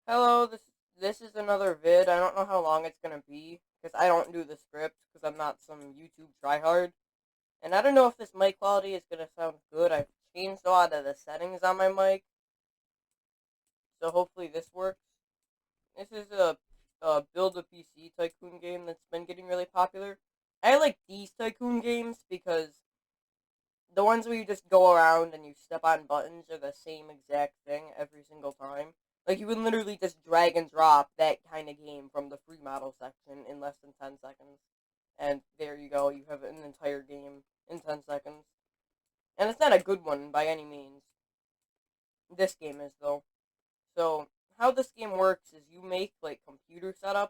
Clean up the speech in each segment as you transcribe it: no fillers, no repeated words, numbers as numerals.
Hello, this is another vid. I don't know how long it's gonna be because I don't do the script because I'm not some YouTube tryhard, and I don't know if this mic quality is gonna sound good. I've changed a lot of the settings on my mic, so hopefully this works. This is a build a PC tycoon game that's been getting really popular. I like these tycoon games because the ones where you just go around and you step on buttons are the same exact thing every single time. Like you can literally just drag and drop that kind of game from the free model section in less than 10 seconds. And there you go, you have an entire game in 10 seconds. And it's not a good one by any means. This game is though. So, how this game works is you make like computer setups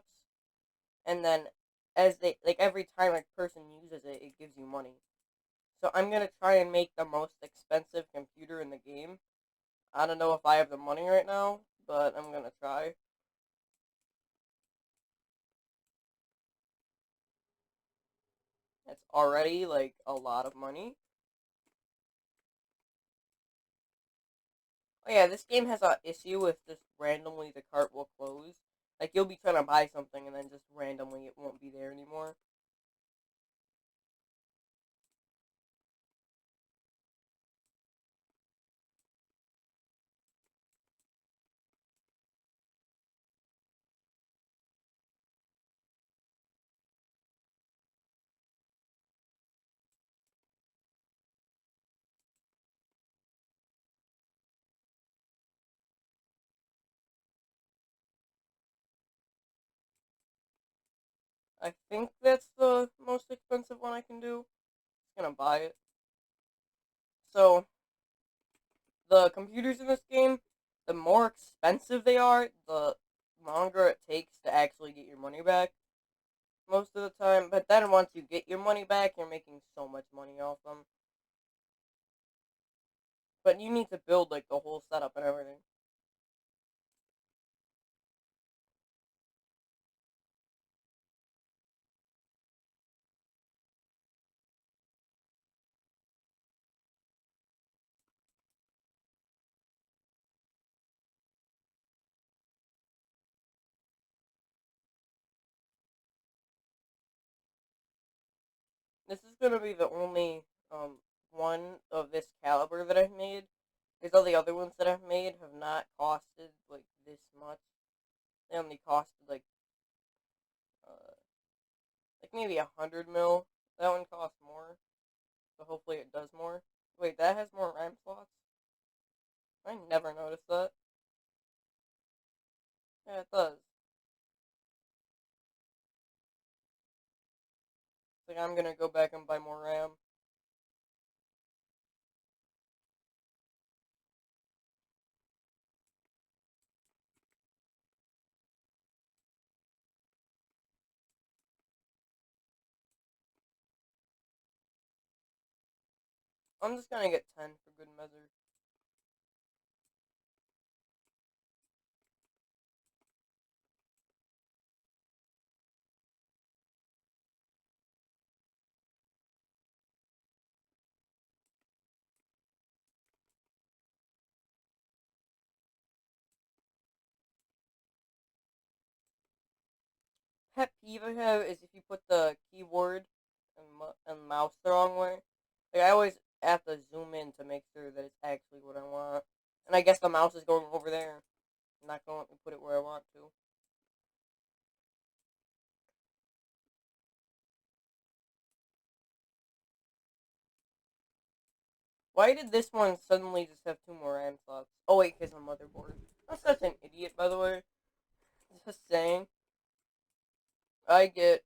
and then as they like every time a person uses it, it gives you money. So I'm gonna try and make the most expensive computer in the game. I don't know if I have the money right now, but I'm gonna try. It's already like a lot of money. Oh yeah, this game has a issue with just randomly the cart will close. Like you'll be trying to buy something and then just randomly it won't be there anymore. I think that's the most expensive one I can do. Just gonna buy it. So the computers in this game, the more expensive they are, the longer it takes to actually get your money back. Most of the time. But then once you get your money back, you're making so much money off them. But you need to build like the whole setup and everything. This is gonna be the only one of this caliber that I've made. Because all the other ones that I've made have not costed like this much. They only costed like maybe 100 mil. That one costs more, so hopefully it does more. Wait, that has more RAM slots? I never noticed that. Yeah, it does. It's like I'm gonna go back and buy more RAM. I'm just gonna get 10 for good measure. Pet peeve I have is if you put the keyboard and mouse the wrong way. Like I always have to zoom in to make sure that it's actually what I want. And I guess the mouse is going over there. I'm not going to put it where I want to. Why did this one suddenly just have two more RAM slots? Oh wait, because the motherboard. I'm such an idiot, by the way. Just saying. I get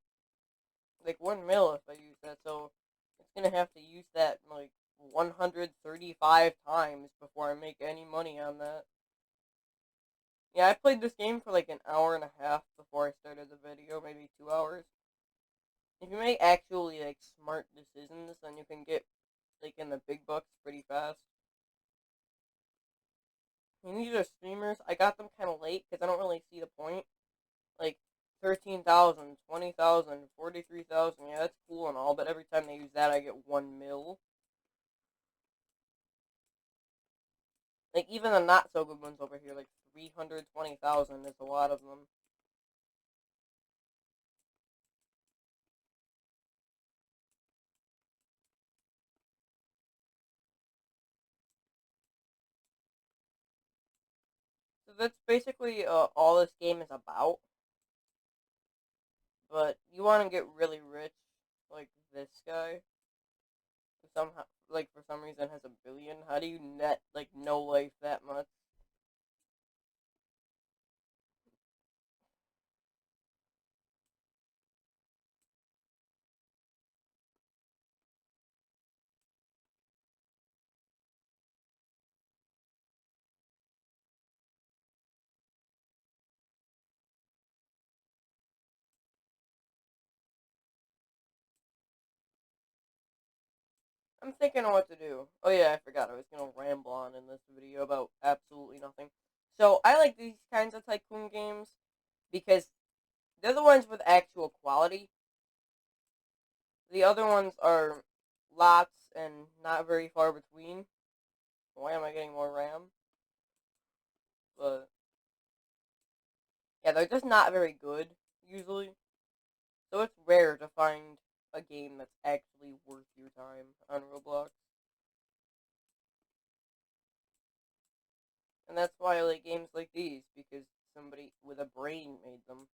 like 1 mil if I use that, so it's gonna have to use that like 135 times before I make any money on that. Yeah, I played this game for like an hour and a half before I started the video, maybe 2 hours. If you make actually like smart decisions, then you can get like in the big bucks pretty fast. And these are streamers. I got them kind of late because I don't really see the point. Like 13,000, 20,000, 43,000. Yeah, that's cool and all, but every time they use that, I get 1 mil. Like even the not so good ones over here, like 320,000 is a lot of them. So that's basically all this game is about. But you want to get really rich, like this guy, who somehow, like for some reason, has a 1 billion. How do you net like no life that much? I'm thinking of what to do. Oh yeah, I forgot I was gonna ramble on in this video about absolutely nothing. So I like these kinds of tycoon games because they're the ones with actual quality. The other ones are lots and not very far between. Why am I getting more RAM? But yeah, they're just not very good usually. So it's rare to find a game that's actually worth your time on Roblox. And that's why I like games like these, because somebody with a brain made them.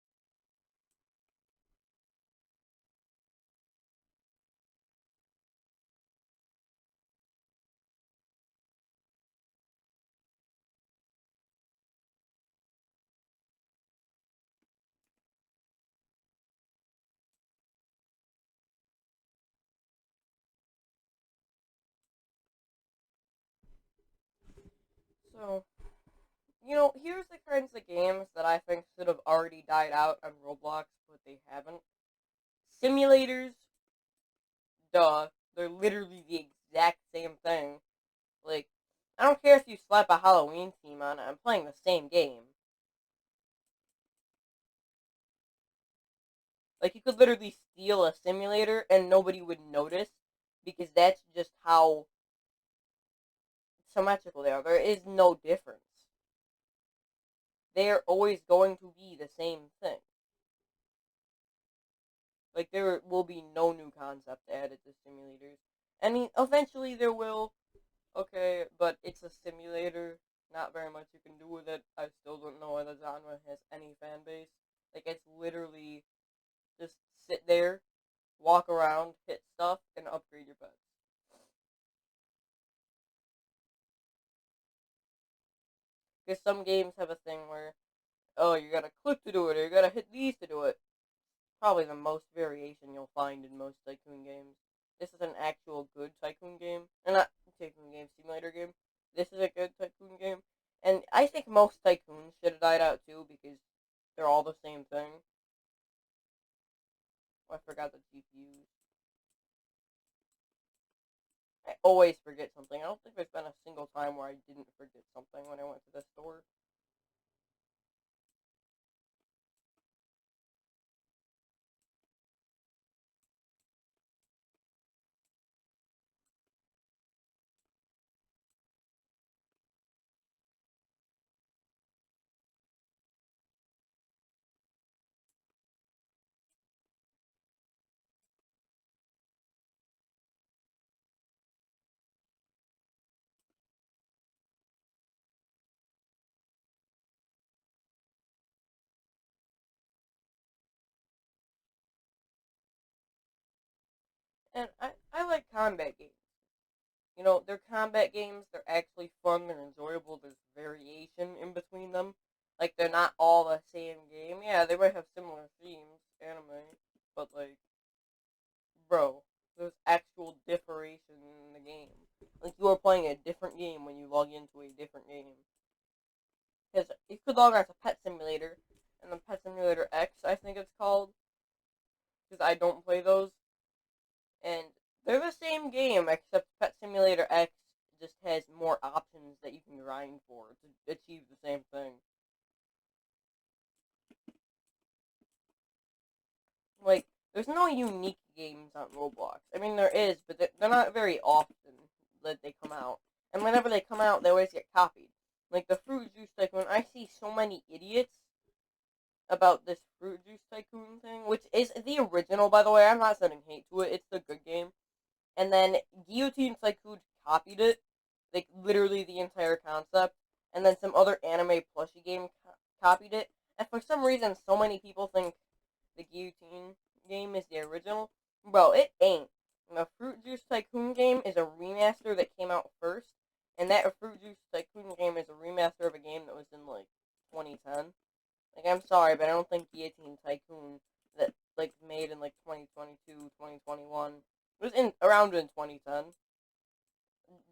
So, here's the kinds of games that I think should have already died out on Roblox, but they haven't. Simulators, duh. They're literally the exact same thing. Like, I don't care if you slap a Halloween theme on it, I'm playing the same game. Like, you could literally steal a simulator and nobody would notice because that's just how symmetrical they are. There is no difference. They are always going to be the same thing. Like, there will be no new concept added to simulators. I mean, eventually there will, okay, but it's a simulator. Not very much you can do with it. I still don't know whether the genre has any fan base. Like, it's literally just sit there, walk around, hit stuff, and upgrade your pets. Because some games have a thing where, oh, you gotta click to do it, or you gotta hit these to do it. Probably the most variation you'll find in most tycoon games. This is an actual good tycoon game, and not tycoon game, simulator game. This is a good tycoon game, and I think most tycoons should have died out too because they're all the same thing. Oh, I forgot the GPUs. I always forget something. I don't think there's been a single time where I didn't forget something when I went to the store. And I like combat games. They're combat games. They're actually fun. They're enjoyable. There's variation in between them. Like, they're not all the same game. Yeah, they might have similar themes, anime, but, like, bro, there's actual differentiation in the game. Like, you are playing a different game when you log into a different game. Because you could log on to Pet Simulator, and then Pet Simulator X, I think it's called, because I don't play those, and they're the same game, except Pet Simulator X just has more options that you can grind for to achieve the same thing. Like, there's no unique games on Roblox. I mean, there is, but they're not very often that they come out. And whenever they come out, they always get copied. Like the fruit juice tycoon, I see so many idiots about this fruit juice tycoon thing, which is the original, by the way. I'm not sending hate to it. It's the good game. And then Guillotine Tycoon copied it, like literally the entire concept. And then some other anime plushie game copied it. And for some reason, so many people think the Guillotine game is the original. Bro, it ain't. The Fruit Juice Tycoon game is a remaster that came out first, and that Fruit Juice Tycoon game is a remaster of a game that was in like 2010. Like, I'm sorry, but I don't think Guillotine Tycoon that like made in like 2022, 2021 was in around in 2010.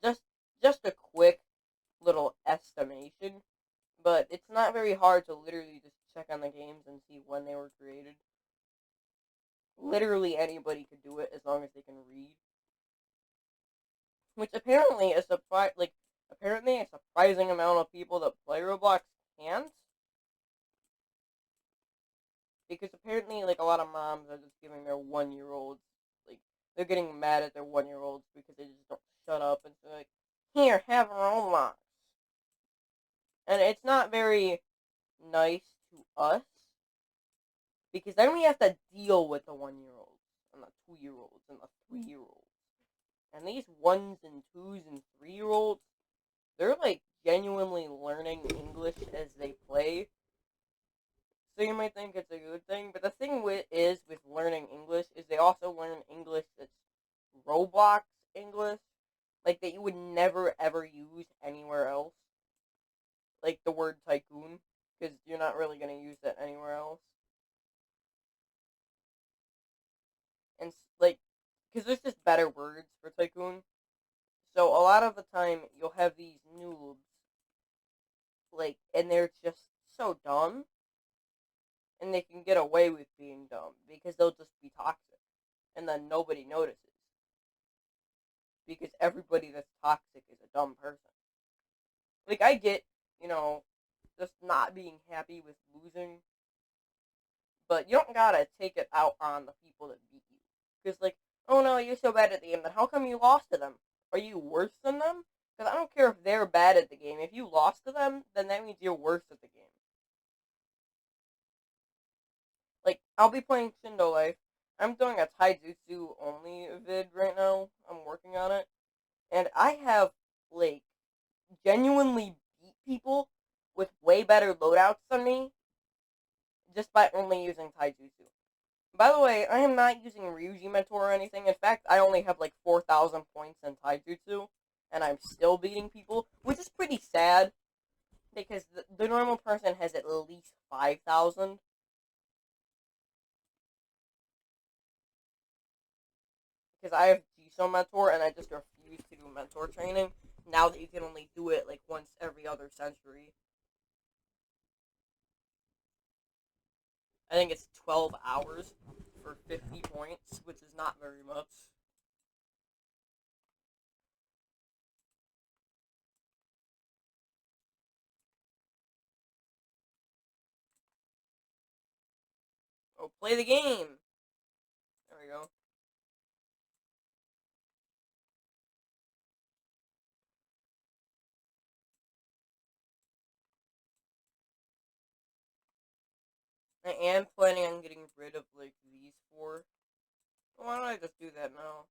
Just just a quick little estimation, but it's not very hard to literally just check on the games and see when they were created. Literally anybody could do it as long as they can read, which apparently a apparently a surprising amount of people that play Roblox can't, because apparently like a lot of moms are just giving their 1 year olds like they're getting mad at their 1 year olds because they just don't shut up and say like, here, have Roblox. And it's not very nice to us because then we have to deal with the 1 year olds and the 2 year olds and the 3 year olds. And these ones and twos and 3 year olds, they're like genuinely learning English as they play. So you might think it's a good thing, but the thing with learning English is they also learn English that's Roblox English, like that you would never ever use anywhere else, like the word tycoon, because you're not really gonna use that anywhere else. And like, because there's just better words for tycoon. So a lot of the time you'll have these noobs, like, and they're just so dumb, and they can get away with being dumb because they'll just be toxic, and then nobody notices because everybody that's toxic is a dumb person. Like I get, you know, just not being happy with losing, but you don't gotta take it out on the people that beat you. Because like, oh no, you're so bad at the game, then how come you lost to them? Are you worse than them? Because I don't care if they're bad at the game. If you lost to them, then that means you're worse at the game. Like, I'll be playing Shindo Life. I'm doing a Taijutsu only vid right now. I'm working on it. And I have, like, genuinely beat people with way better loadouts than me just by only using Taijutsu. By the way, I am not using Ryuji Mentor or anything. In fact, I only have like 4,000 points in Taijutsu, and I'm still beating people, which is pretty sad because the normal person has at least 5,000. Because I have Jiso Mentor, and I just refuse to do mentor training now that you can only do it like once every other century. I think it's 12 hours for 50 points, which is not very much. Oh, play the game! There we go. I am planning on getting rid of like these four. Why don't I just do that now?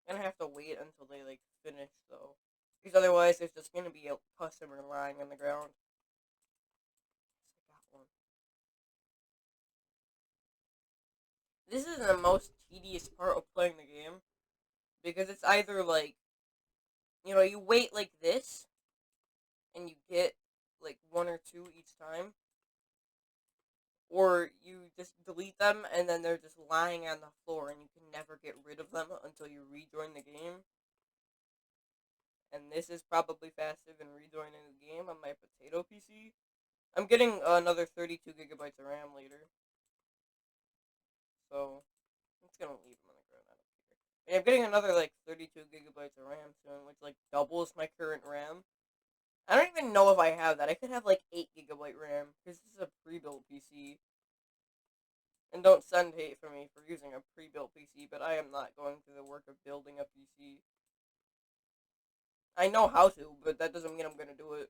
I'm gonna have to wait until they like finish though, because otherwise there's just gonna be a customer lying on the ground. I got one. This is the most tedious part of playing the game because it's either like, you wait like this and you get like one or two each time, or you just delete them and then they're just lying on the floor and you can never get rid of them until you rejoin the game. And this is probably faster than rejoining the game on my potato PC. I'm getting another 32 gigabytes of RAM later, so I'm just gonna leave them on the ground. I don't care. And I'm getting another like 32 gigabytes of RAM soon, which like doubles my current RAM. I don't even know if I have that. I could have like 8 gigabyte RAM because this is a pre-built PC. And don't send hate for me for using a pre-built PC, but I am not going through the work of building a PC. I know how to, but that doesn't mean I'm gonna do it.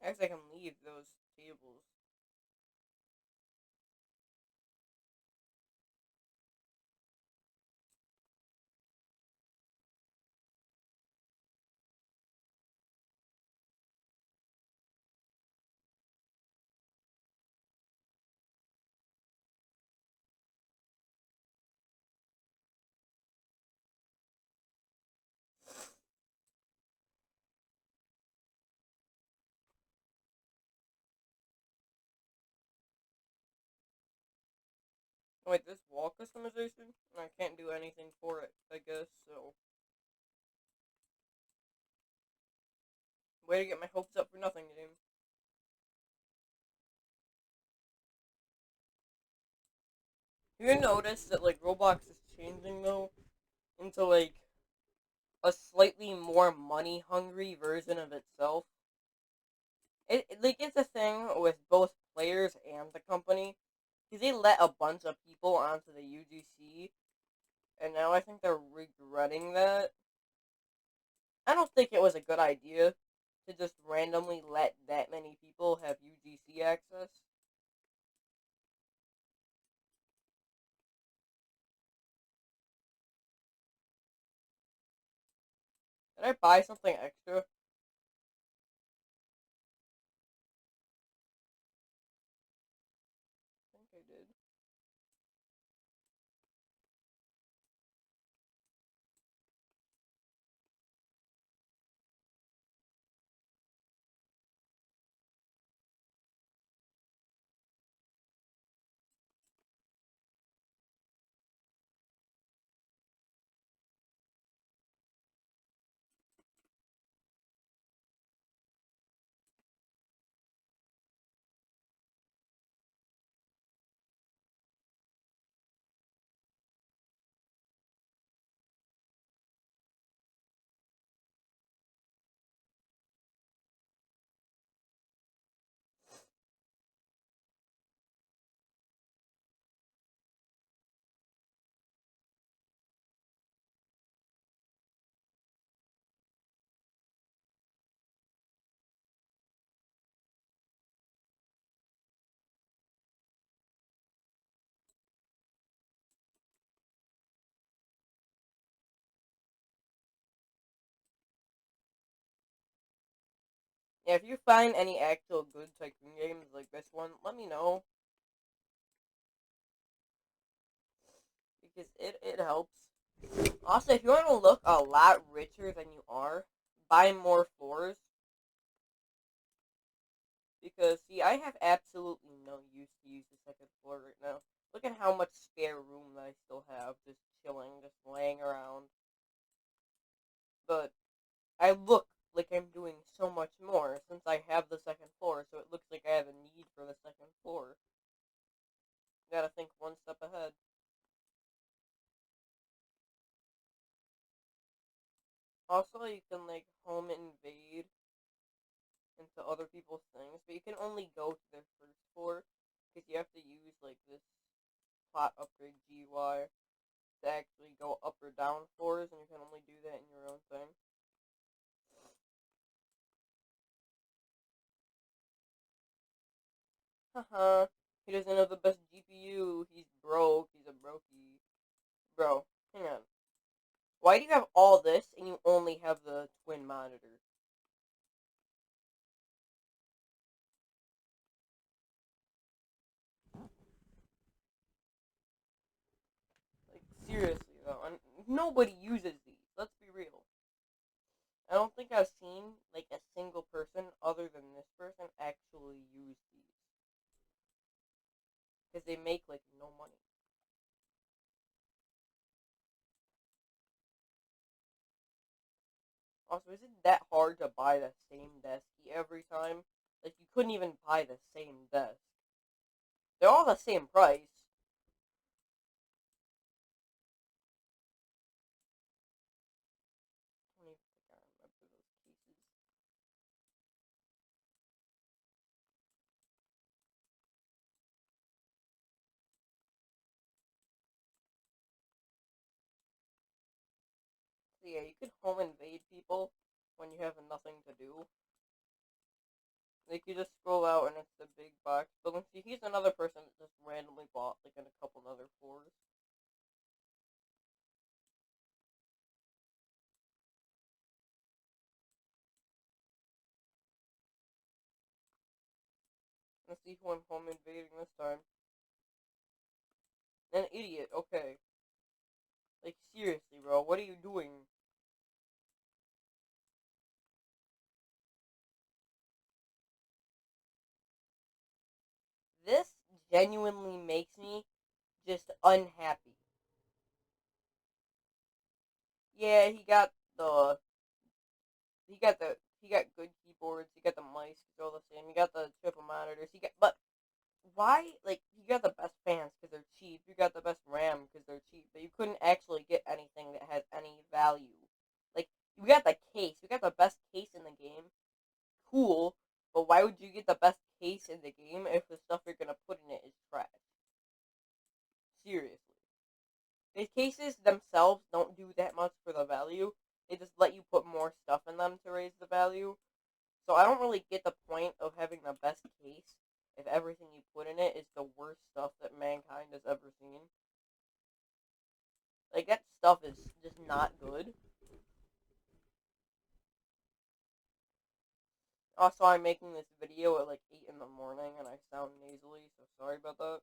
I guess I can leave those tables. Wait, this wall customization? I can't do anything for it, I guess, so. Way to get my hopes up for nothing, game. You notice that, like, Roblox is changing, though, into, like, a slightly more money-hungry version of itself. Like, it's a thing with both players and the company. Because they let a bunch of people onto the UGC, and now I think they're regretting that. I don't think it was a good idea to just randomly let that many people have UGC access. Did I buy something extra? I think I did. Yeah, if you find any actual good tycoon games like this one, let me know. Because it helps. Also, if you want to look a lot richer than you are, buy more floors. Because, see, I have absolutely no use to use the second floor right now. Look at how much spare room that I still have, just chilling, just laying around. But I look like I'm doing so much more since I have the second floor, so it looks like I have a need for the second floor. Gotta think one step ahead. Also, you can, like, home invade into other people's things, but you can only go to their first floor, because you have to use, like, this plot upgrade GY to actually go up or down floors, and you can only do that in your own thing. Haha, he doesn't have the best GPU, he's broke, he's a brokey. Bro, hang on. Why do you have all this and you only have the twin monitor? Like, seriously though, and nobody uses these, let's be real. I don't think I've seen, like, a single person other than this person actually use these. Because they make, like, no money. Also, is it that hard to buy the same desk every time? Like, you couldn't even buy the same desk. They're all the same price. I don't even think I remember those cases. So yeah, you could home invade people when you have nothing to do. Like you just scroll out and it's the big box. But let's see, he's another person that just randomly bought like in a couple other floors. Let's see who I'm home invading this time. An idiot. Okay. Like seriously, bro, what are you doing? This genuinely makes me just unhappy. Yeah, he got good keyboards. He got the mice, it's all the same. He got the triple monitors. But why? Like you got the best fans because they're cheap. You got the best RAM because they're cheap. But you couldn't actually get anything that has any value. Like you got the case. You got the best case in the game. Cool. But why would you get the best case in the game if the stuff you're gonna put in it is trash? Seriously. The cases themselves don't do that much for the value. They just let you put more stuff in them to raise the value. So I don't really get the point of having the best case if everything you put in it is the worst stuff that mankind has ever seen. Like that stuff is just not good. Also, I'm making this video at like 8 in the morning and I sound nasally, so sorry about that.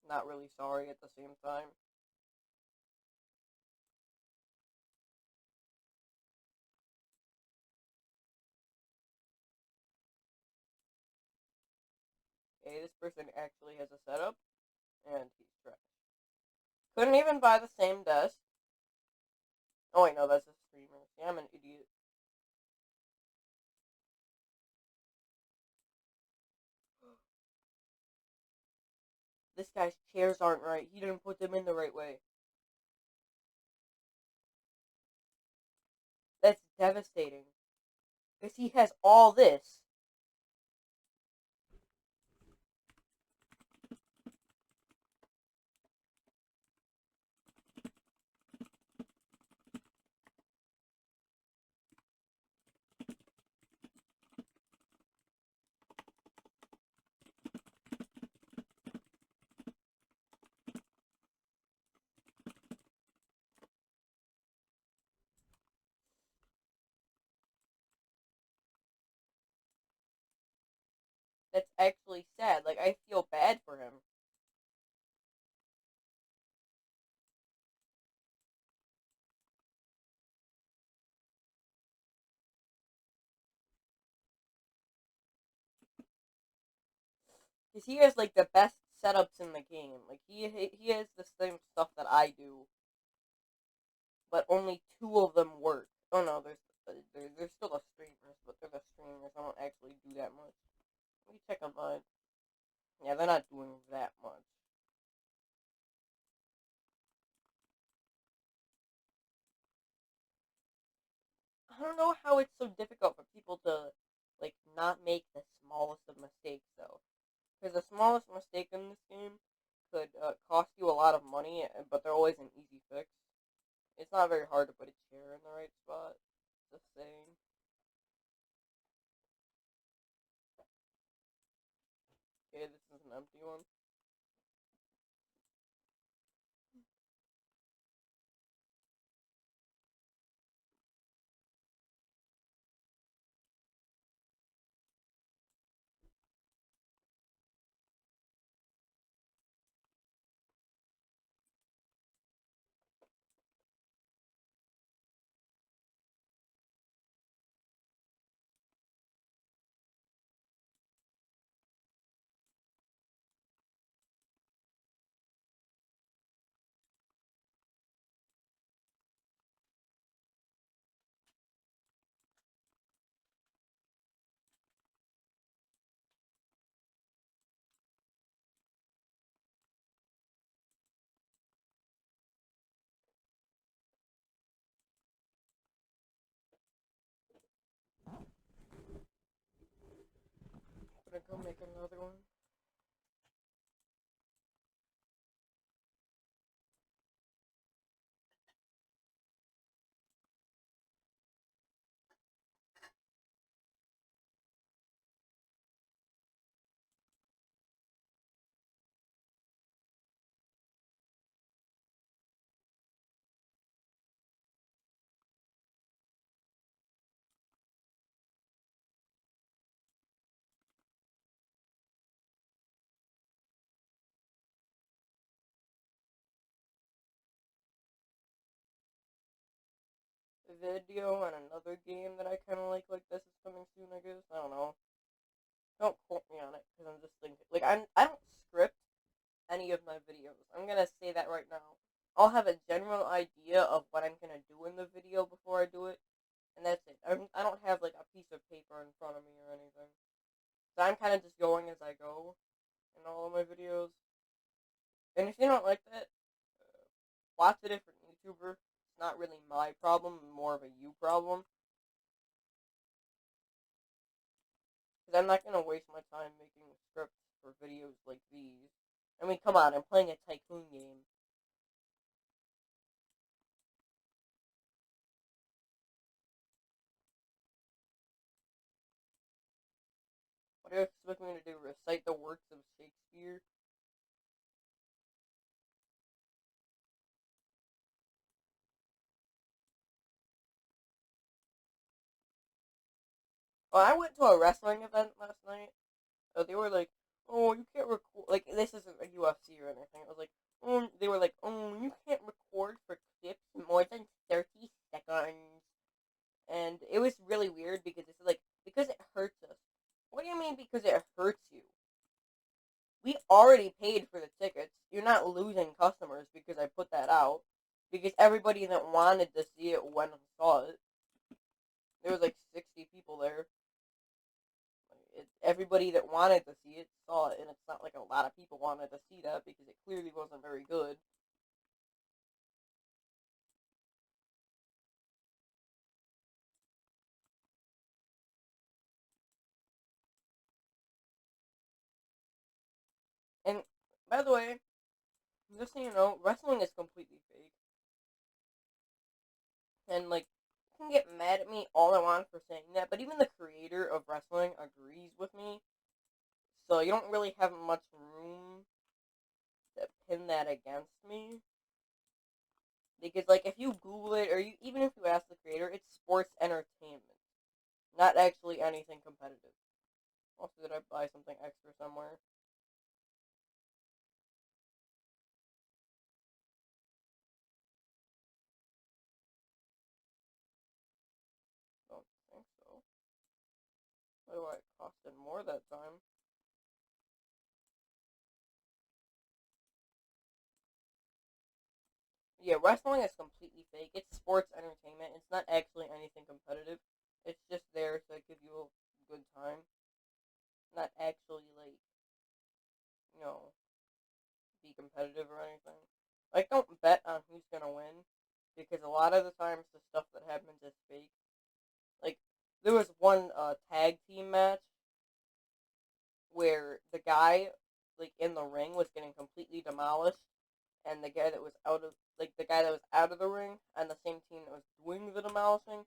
Not really sorry at the same time. Okay, this person actually has a setup, and he's trash. Couldn't even buy the same desk. Oh wait, no, that's a streamer. Yeah, I'm an idiot. This guy's chairs aren't right. He didn't put them in the right way. That's devastating. Because he has all this. That's actually sad. Like, I feel bad for him. Because he has, like, the best setups in the game. Like, he has the same stuff that I do. But only two of them work. Oh no, there's still the streamers, but they're the streamers. I don't actually do that much. Let me check on mine. Yeah, they're not doing that much. I don't know how it's so difficult for people to like not make the smallest of mistakes though, because the smallest mistake in this game could cost you a lot of money, but they're always an easy fix. It's not very hard to put a chair in the right spot. Just saying. Okay, this is an empty one. I'm gonna go make another one. video on another game that I kind of like this is coming soon, I guess. I don't know. Don't quote me on it, because I'm just thinking. Like, I don't script any of my videos. I'm gonna say that right now. I'll have a general idea of what I'm gonna do in the video before I do it, and that's it. I don't have, like, a piece of paper in front of me or anything. So I'm kind of just going as I go in all of my videos. And if you don't like that, watch a different YouTuber. It's not really my problem, more of a you problem. Because I'm not going to waste my time making scripts for videos like these. I mean, come on, I'm playing a tycoon game. What do you expect me to do? Recite the works of Shakespeare? Oh, I went to a wrestling event last night. They were like, "Oh, you can't record." Like, this isn't a UFC or anything. It was like, "Oh," they were like, "Oh, you can't record for clips more than 30 seconds." And it was really weird because it's like, because it hurts us. What do you mean because it hurts you? We already paid for the tickets. You're not losing customers because I put that out. Because everybody that wanted to see it went and saw it. There was like 60 people there. Everybody that wanted to see it saw it, and it's not like a lot of people wanted to see that because it clearly wasn't very good. And by the way, just so you know, wrestling is completely fake. And like, you can get mad at me all I want for saying that, but even the creator of wrestling agrees with me. So you don't really have much room to pin that against me. Because like, if you Google it, or even if you ask the creator, it's sports entertainment, not actually anything competitive. Also, did I buy something extra somewhere? Don't think so. Why do I costed more that time? Yeah, wrestling is completely fake. It's sports entertainment. It's not actually anything competitive. It's just there to give you a good time. Not actually, like, you know, be competitive or anything. Like, don't bet on who's gonna win, because a lot of the times the stuff that happens is fake. Like, there was one tag team match where the guy, like, in the ring was getting completely demolished, and the guy that was out of the guy that was out of the ring on the same team that was doing the demolishing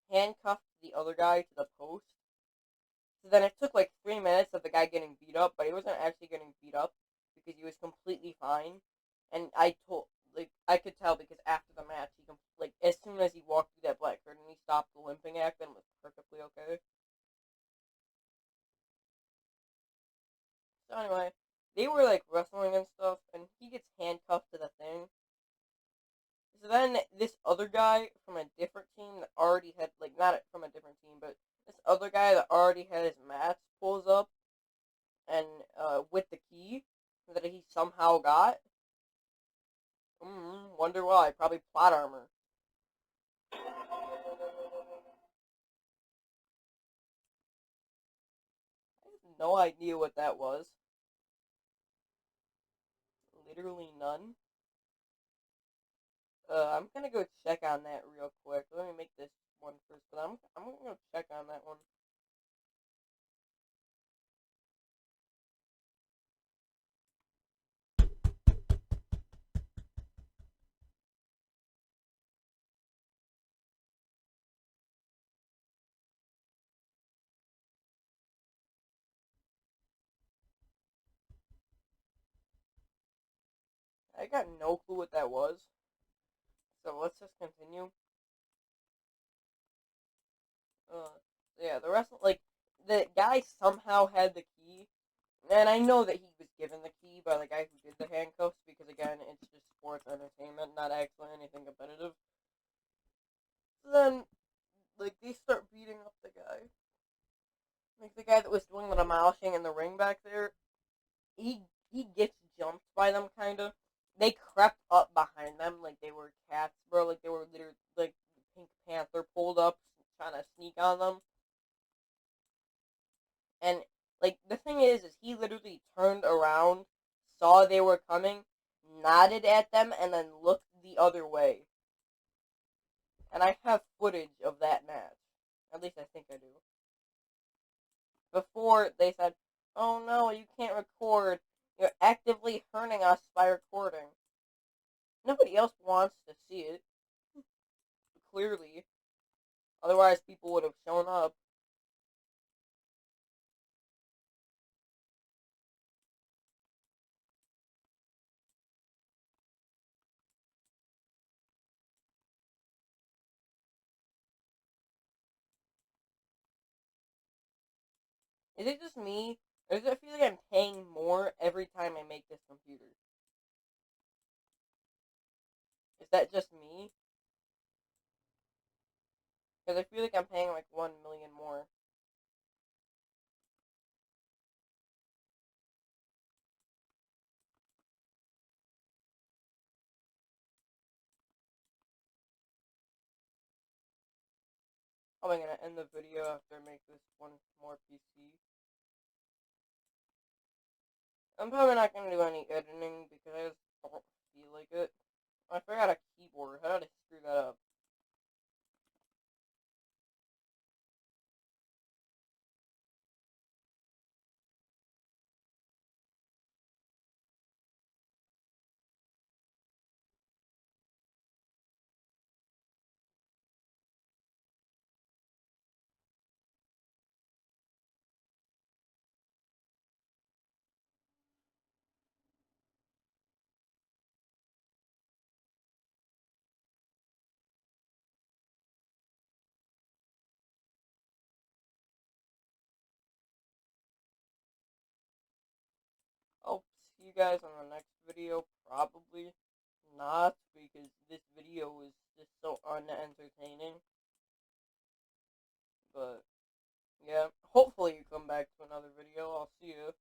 handcuffed the other guy to the post. So then it took like 3 minutes of the guy getting beat up, but he wasn't actually getting beat up because he was completely fine. And I could tell because after the match, like, as soon as he walked through that black curtain, he stopped the limping act and was perfectly okay. So anyway, they were like wrestling and stuff, and he gets handcuffed to the thing. So then this other guy from a different team that already had, like, not from a different team, but this other guy that already had his match pulls up and with the key that he somehow got. Wonder why? Probably plot armor. I have no idea what that was. Literally none. I'm gonna go check on that real quick. Let me make this one first, but I'm gonna go check on that one. I got no clue what that was. So let's just continue. Uh, yeah, the rest, like, the guy somehow had the key, and I know that he was given the key by the guy who did the handcuffs because, again, it's just sports entertainment, not actually anything competitive. So then, like, they start beating up the guy. Like, the guy that was doing the demolishing in the ring back there, he gets jumped by them, kinda. They crept up behind them like they were cats, bro. Like, they were literally, like, the Pink Panther pulled up, trying to sneak on them. And, like, the thing is he literally turned around, saw they were coming, nodded at them, and then looked the other way. And I have footage of that match. At least I think I do. Before they said, "Oh no, you can't record. You're actively hurting us by recording." Nobody else wants to see it, clearly. Otherwise, people would have shown up. Is it just me? Or does it feel like I'm paying more every time I make this computer? Is that just me? Because I feel like I'm paying like 1 million more. I'm gonna end the video after I make this one more PC. I'm probably not gonna do any editing because I just don't feel like it. I forgot a keyboard. How did I screw that up? I'll see you guys on the next video. Probably not, because this video was just so unentertaining. But, yeah. Hopefully you come back to another video. I'll see you.